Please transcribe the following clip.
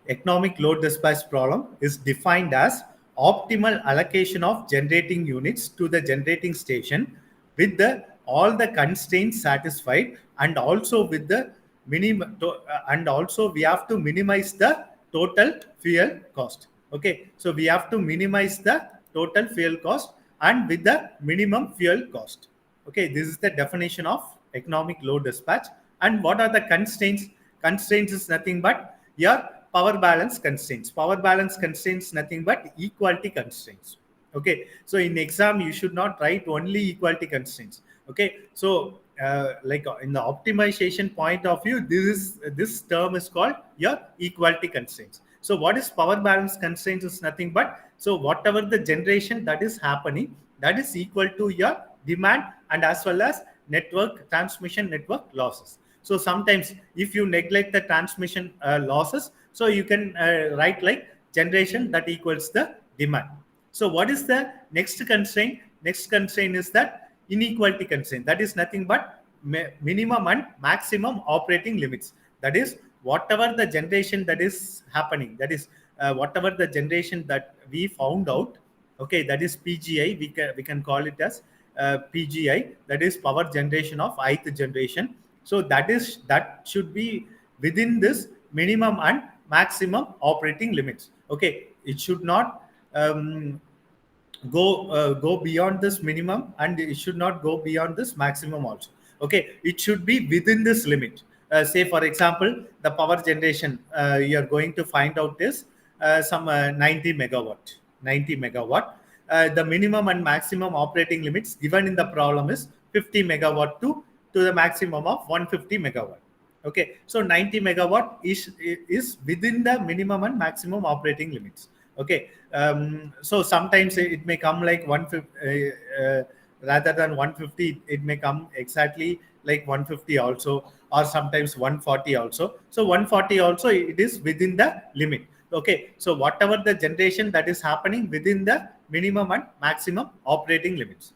Economic load dispatch problem is defined as optimal allocation of generating units to the generating station with all the constraints satisfied, and also with the and also we have to minimize the total fuel cost. Okay, so we have to minimize the total fuel cost and with the minimum fuel cost. Okay, this is the definition of economic load dispatch. And what are the constraints? Constraints is nothing but your power balance constraints. Power balance constraints nothing but equality constraints. Okay, so in exam you should not write only equality constraints. Okay, so like in the optimization point of view, this term is called your equality constraints. So what is power balance constraints is nothing but, so whatever the generation that is happening, that is equal to your demand and as well as network transmission network losses. So sometimes if you neglect the transmission losses, so you can write like generation that equals the demand. So what is the next constraint? Next constraint is that inequality constraint. That is nothing but minimum and maximum operating limits. That is whatever the generation that is happening, that is whatever the generation that we found out. Okay, that is PGI. We can call it as PGI. That is power generation of ith generation. So that should be within this minimum and maximum operating limits. Okay, it should not go beyond this minimum, and it should not go beyond this maximum also. Okay, it should be within this limit. Say for example, the power generation you are going to find out is some 90 megawatt. 90 megawatt. The minimum and maximum operating limits given in the problem is 50 megawatt to the maximum of 150 megawatt. Okay, so 90 megawatt is within the minimum and maximum operating limits. Okay, so sometimes it may come like 150 rather than 150, it may come exactly like 150 also, or sometimes 140 also. So 140 also, it is within the limit. Okay, so whatever the generation that is happening within the minimum and maximum operating limits.